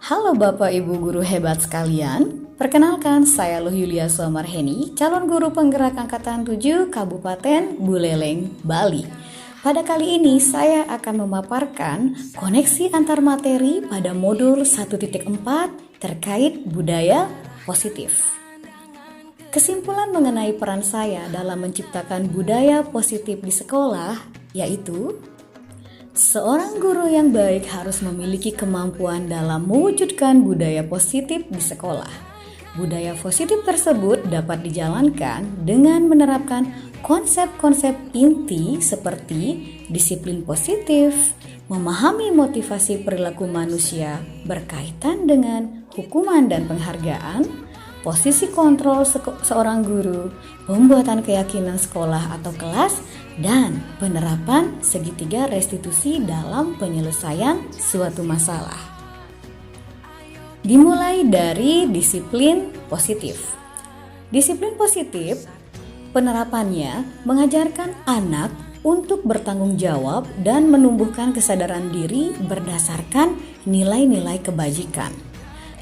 Halo Bapak Ibu guru hebat sekalian, perkenalkan saya Luh Yulia Somarheni, calon guru penggerak angkatan 7 Kabupaten Buleleng, Bali. Pada kali ini saya akan memaparkan koneksi antar materi pada modul 1.4 terkait budaya positif. Kesimpulan mengenai peran saya dalam menciptakan budaya positif di sekolah yaitu seorang guru yang baik harus memiliki kemampuan dalam mewujudkan budaya positif di sekolah. Budaya positif tersebut dapat dijalankan dengan menerapkan konsep-konsep inti seperti disiplin positif, memahami motivasi perilaku manusia berkaitan dengan hukuman dan penghargaan, posisi kontrol seorang guru, pembuatan keyakinan sekolah atau kelas, dan penerapan segitiga restitusi dalam penyelesaian suatu masalah. Dimulai dari disiplin positif. Disiplin positif, penerapannya mengajarkan anak untuk bertanggung jawab dan menumbuhkan kesadaran diri berdasarkan nilai-nilai kebajikan.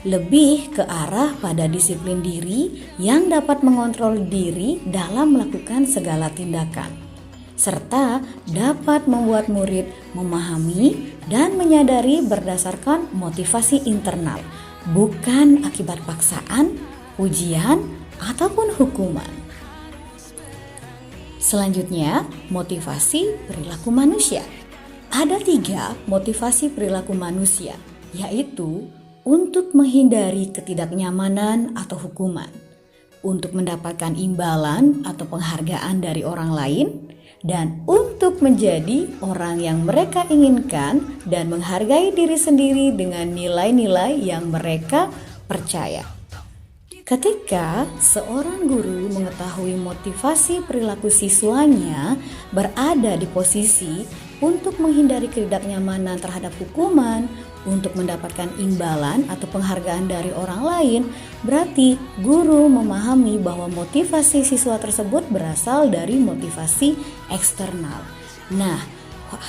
Lebih ke arah pada disiplin diri yang dapat mengontrol diri dalam melakukan segala tindakan, serta dapat membuat murid memahami dan menyadari berdasarkan motivasi internal, bukan akibat paksaan, ujian, ataupun hukuman. Selanjutnya, motivasi perilaku manusia. Ada 3 motivasi perilaku manusia, yaitu untuk menghindari ketidaknyamanan atau hukuman, untuk mendapatkan imbalan atau penghargaan dari orang lain, dan untuk menjadi orang yang mereka inginkan dan menghargai diri sendiri dengan nilai-nilai yang mereka percaya. Ketika seorang guru mengetahui motivasi perilaku siswanya berada di posisi untuk menghindari ketidaknyamanan terhadap hukuman, untuk mendapatkan imbalan atau penghargaan dari orang lain, berarti guru memahami bahwa motivasi siswa tersebut berasal dari motivasi eksternal. Nah,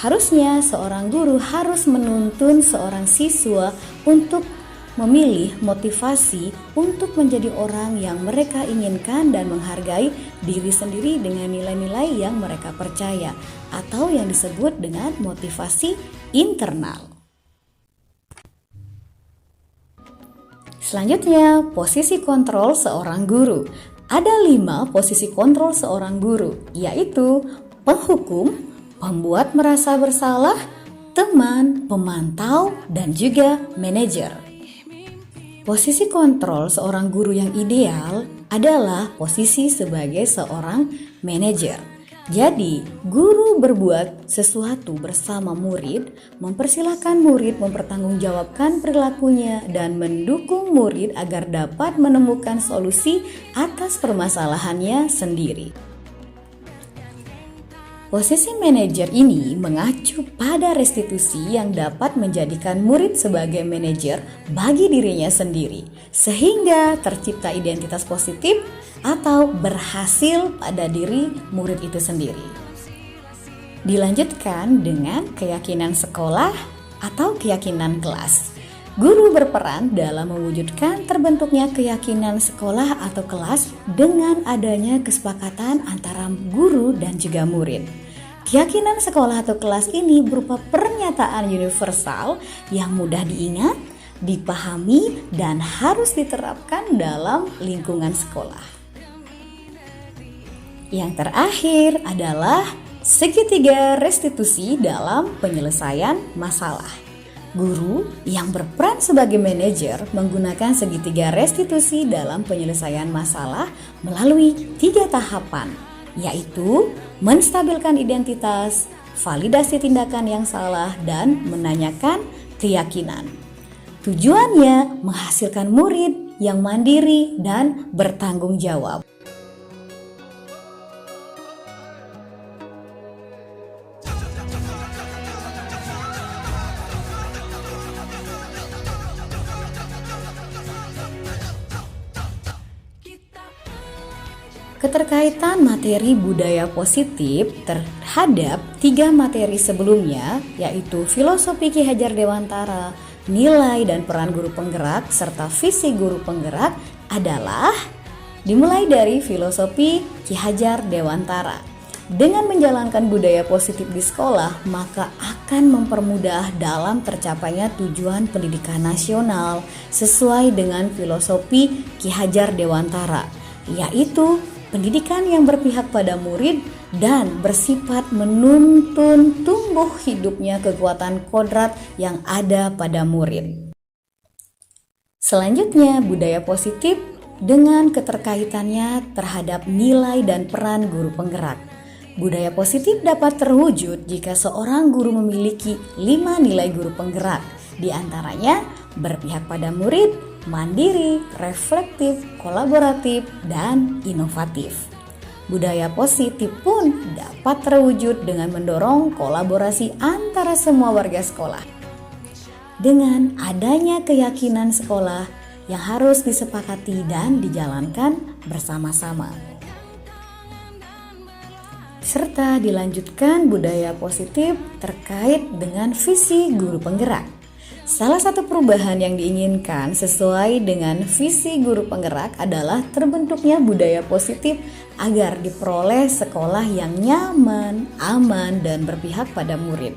harusnya seorang guru harus menuntun seorang siswa untuk memilih motivasi untuk menjadi orang yang mereka inginkan dan menghargai diri sendiri dengan nilai-nilai yang mereka percaya, atau yang disebut dengan motivasi internal. Selanjutnya, posisi kontrol seorang guru. Ada 5 posisi kontrol seorang guru, yaitu penghukum, pembuat merasa bersalah, teman, pemantau, dan juga manajer. Posisi kontrol seorang guru yang ideal adalah posisi sebagai seorang manajer. Jadi, guru berbuat sesuatu bersama murid, mempersilahkan murid mempertanggungjawabkan perilakunya dan mendukung murid agar dapat menemukan solusi atas permasalahannya sendiri. Posisi manajer ini mengacu pada restitusi yang dapat menjadikan murid sebagai manajer bagi dirinya sendiri, sehingga tercipta identitas positif atau berhasil pada diri murid itu sendiri. Dilanjutkan dengan keyakinan sekolah atau keyakinan kelas. Guru berperan dalam mewujudkan terbentuknya keyakinan sekolah atau kelas dengan adanya kesepakatan antara guru dan juga murid. Keyakinan sekolah atau kelas ini berupa pernyataan universal yang mudah diingat, dipahami, dan harus diterapkan dalam lingkungan sekolah. Yang terakhir adalah segitiga restitusi dalam penyelesaian masalah. Guru yang berperan sebagai manajer menggunakan segitiga restitusi dalam penyelesaian masalah melalui 3 tahapan, yaitu menstabilkan identitas, validasi tindakan yang salah, dan menanyakan keyakinan. Tujuannya menghasilkan murid yang mandiri dan bertanggung jawab. Keterkaitan materi budaya positif terhadap 3 materi sebelumnya, yaitu filosofi Ki Hajar Dewantara, nilai dan peran guru penggerak, serta visi guru penggerak adalah dimulai dari filosofi Ki Hajar Dewantara. Dengan menjalankan budaya positif di sekolah, maka akan mempermudah dalam tercapainya tujuan pendidikan nasional sesuai dengan filosofi Ki Hajar Dewantara, yaitu pendidikan yang berpihak pada murid dan bersifat menuntun tumbuh hidupnya kekuatan kodrat yang ada pada murid. Selanjutnya, budaya positif dengan keterkaitannya terhadap nilai dan peran guru penggerak. Budaya positif dapat terwujud jika seorang guru memiliki 5 nilai guru penggerak, di antaranya berpihak pada murid, mandiri, reflektif, kolaboratif, dan inovatif. Budaya positif pun dapat terwujud dengan mendorong kolaborasi antara semua warga sekolah. Dengan adanya keyakinan sekolah yang harus disepakati dan dijalankan bersama-sama. Serta dilanjutkan budaya positif terkait dengan visi guru penggerak. Salah satu perubahan yang diinginkan sesuai dengan visi guru penggerak adalah terbentuknya budaya positif agar diperoleh sekolah yang nyaman, aman, dan berpihak pada murid.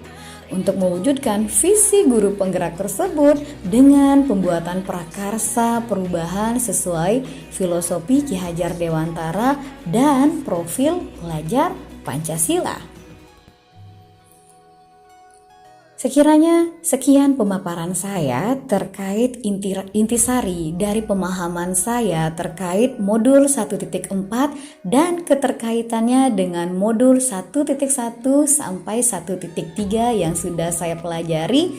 Untuk mewujudkan visi guru penggerak tersebut dengan pembuatan prakarsa perubahan sesuai filosofi Ki Hajar Dewantara dan profil pelajar Pancasila. Sekiranya sekian pemaparan saya terkait intisari dari pemahaman saya terkait modul 1.4 dan keterkaitannya dengan modul 1.1 sampai 1.3 yang sudah saya pelajari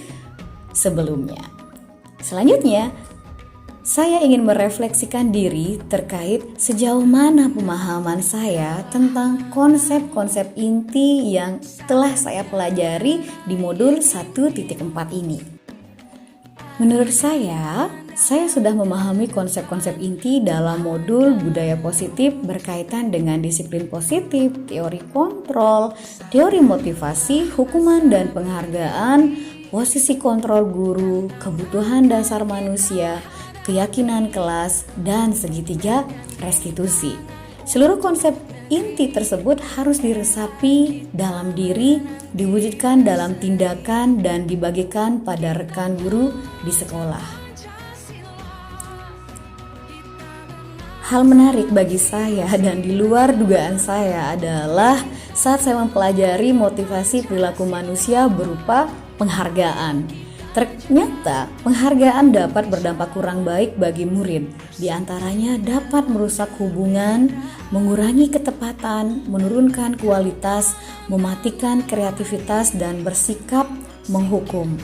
sebelumnya. Selanjutnya, saya ingin merefleksikan diri terkait sejauh mana pemahaman saya tentang konsep-konsep inti yang telah saya pelajari di modul 1.4 ini. Menurut saya sudah memahami konsep-konsep inti dalam modul budaya positif berkaitan dengan disiplin positif, teori kontrol, teori motivasi, hukuman dan penghargaan, posisi kontrol guru, kebutuhan dasar manusia, keyakinan kelas, dan segitiga restitusi. Seluruh konsep inti tersebut harus diresapi dalam diri, diwujudkan dalam tindakan, dan dibagikan pada rekan guru di sekolah. Hal menarik bagi saya dan di luar dugaan saya adalah saat saya mempelajari motivasi perilaku manusia berupa penghargaan. Ternyata penghargaan dapat berdampak kurang baik bagi murid. Di antaranya dapat merusak hubungan, mengurangi ketepatan, menurunkan kualitas, mematikan kreativitas, dan bersikap menghukum.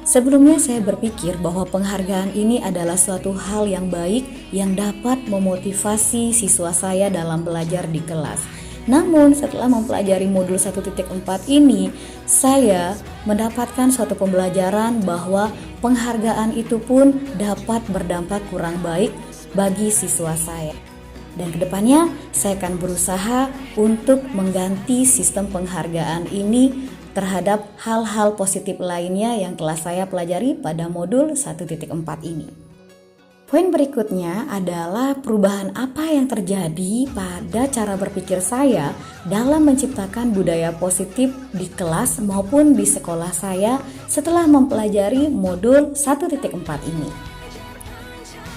Sebelumnya saya berpikir bahwa penghargaan ini adalah suatu hal yang baik yang dapat memotivasi siswa saya dalam belajar di kelas. Namun setelah mempelajari modul 1.4 ini, saya mendapatkan suatu pembelajaran bahwa penghargaan itu pun dapat berdampak kurang baik bagi siswa saya. Dan kedepannya saya akan berusaha untuk mengganti sistem penghargaan ini terhadap hal-hal positif lainnya yang telah saya pelajari pada modul 1.4 ini. Poin berikutnya adalah perubahan apa yang terjadi pada cara berpikir saya dalam menciptakan budaya positif di kelas maupun di sekolah saya setelah mempelajari modul 1.4 ini.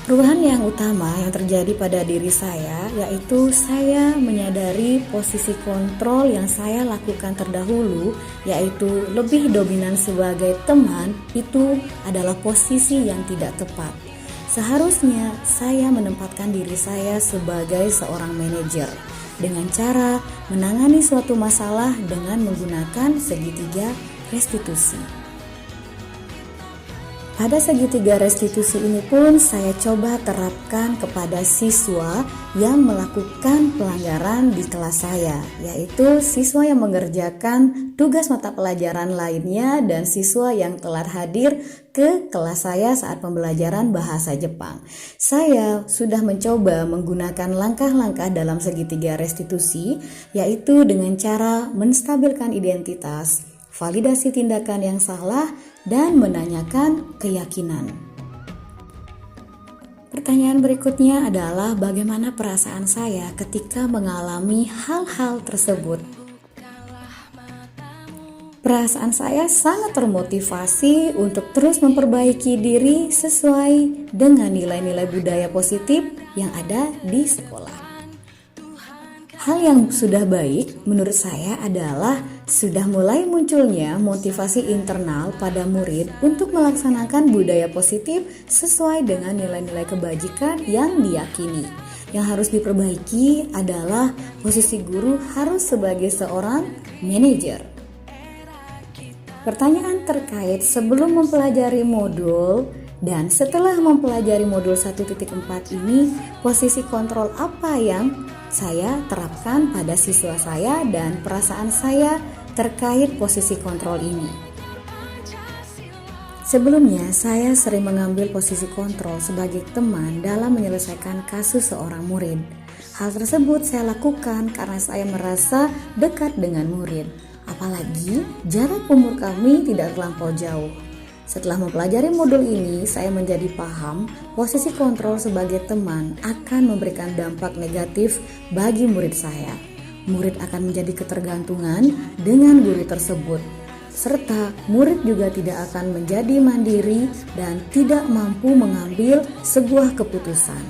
Perubahan yang utama yang terjadi pada diri saya yaitu saya menyadari posisi kontrol yang saya lakukan terdahulu, yaitu lebih dominan sebagai teman, itu adalah posisi yang tidak tepat. Seharusnya saya menempatkan diri saya sebagai seorang manajer dengan cara menangani suatu masalah dengan menggunakan segitiga restitusi. Pada segitiga restitusi ini pun saya coba terapkan kepada siswa yang melakukan pelanggaran di kelas saya, yaitu siswa yang mengerjakan tugas mata pelajaran lainnya dan siswa yang telat hadir ke kelas saya saat pembelajaran bahasa Jepang. Saya sudah mencoba menggunakan langkah-langkah dalam segitiga restitusi, yaitu dengan cara menstabilkan identitas, validasi tindakan yang salah, dan menanyakan keyakinan. Pertanyaan berikutnya adalah bagaimana perasaan saya ketika mengalami hal-hal tersebut. Perasaan saya sangat termotivasi untuk terus memperbaiki diri sesuai dengan nilai-nilai budaya positif yang ada di sekolah. Hal yang sudah baik menurut saya adalah sudah mulai munculnya motivasi internal pada murid untuk melaksanakan budaya positif sesuai dengan nilai-nilai kebajikan yang diyakini. Yang harus diperbaiki adalah posisi guru harus sebagai seorang manajer. Pertanyaan terkait sebelum mempelajari modul dan setelah mempelajari modul 1.4 ini, posisi kontrol apa yang saya terapkan pada siswa saya dan perasaan saya terkait posisi kontrol ini. Sebelumnya, saya sering mengambil posisi kontrol sebagai teman dalam menyelesaikan kasus seorang murid. Hal tersebut saya lakukan karena saya merasa dekat dengan murid. Apalagi jarak umur kami tidak terlampau jauh. Setelah mempelajari modul ini, saya menjadi paham posisi kontrol sebagai teman akan memberikan dampak negatif bagi murid saya. Murid akan menjadi ketergantungan dengan guru tersebut, serta murid juga tidak akan menjadi mandiri dan tidak mampu mengambil sebuah keputusan.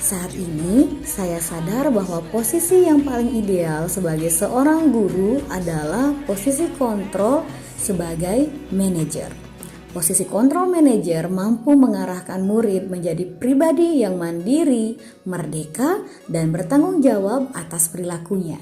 Saat ini, saya sadar bahwa posisi yang paling ideal sebagai seorang guru adalah posisi kontrol sebagai manajer. Posisi kontrol manajer mampu mengarahkan murid menjadi pribadi yang mandiri, merdeka, dan bertanggung jawab atas perilakunya.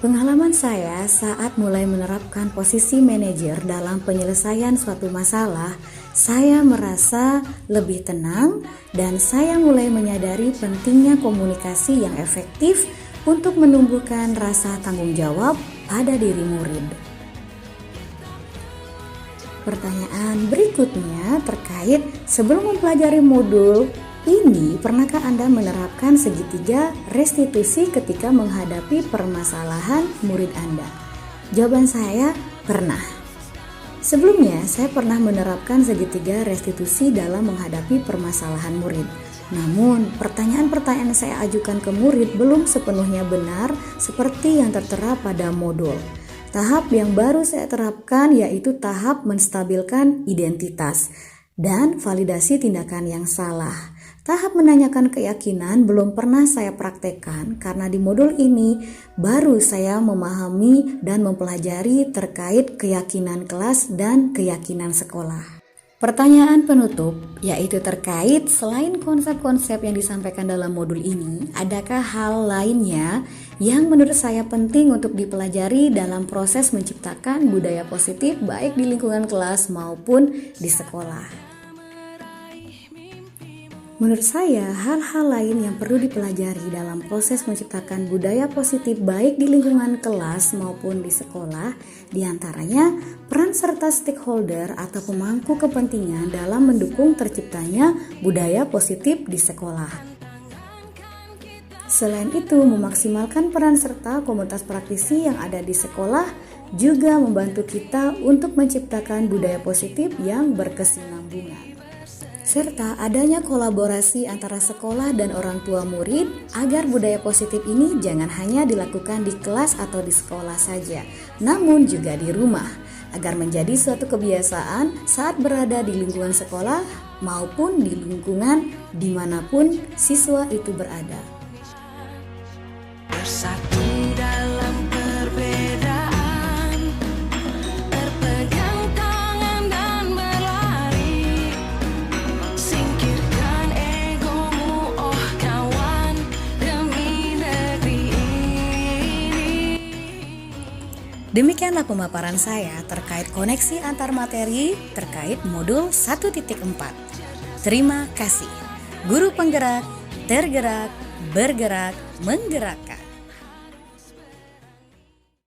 Pengalaman saya saat mulai menerapkan posisi manajer dalam penyelesaian suatu masalah, saya merasa lebih tenang dan saya mulai menyadari pentingnya komunikasi yang efektif untuk menumbuhkan rasa tanggung jawab pada diri murid. Pertanyaan berikutnya terkait sebelum mempelajari modul ini, pernahkah Anda menerapkan segitiga restitusi ketika menghadapi permasalahan murid Anda? Jawaban saya, pernah. Sebelumnya, saya pernah menerapkan segitiga restitusi dalam menghadapi permasalahan murid. Namun, pertanyaan-pertanyaan yang saya ajukan ke murid belum sepenuhnya benar seperti yang tertera pada modul. Tahap yang baru saya terapkan yaitu tahap menstabilkan identitas dan validasi tindakan yang salah. Tahap menanyakan keyakinan belum pernah saya praktekkan karena di modul ini baru saya memahami dan mempelajari terkait keyakinan kelas dan keyakinan sekolah. Pertanyaan penutup yaitu terkait selain konsep-konsep yang disampaikan dalam modul ini, adakah hal lainnya yang menurut saya penting untuk dipelajari dalam proses menciptakan budaya positif baik di lingkungan kelas maupun di sekolah? Menurut saya, hal-hal lain yang perlu dipelajari dalam proses menciptakan budaya positif baik di lingkungan kelas maupun di sekolah, diantaranya peran serta stakeholder atau pemangku kepentingan dalam mendukung terciptanya budaya positif di sekolah. Selain itu, memaksimalkan peran serta komunitas praktisi yang ada di sekolah juga membantu kita untuk menciptakan budaya positif yang berkesinambungan. Serta adanya kolaborasi antara sekolah dan orang tua murid agar budaya positif ini jangan hanya dilakukan di kelas atau di sekolah saja, namun juga di rumah, agar menjadi suatu kebiasaan saat berada di lingkungan sekolah maupun di lingkungan dimanapun siswa itu berada. Bersatu dalam perbedaan, berpegang tangan dan berlari, singkirkan egomu oh kawan, demi negeri ini. Demikianlah pemaparan saya terkait koneksi antar materi terkait modul 1.4. Terima kasih. Guru penggerak, tergerak, bergerak, menggerakkan.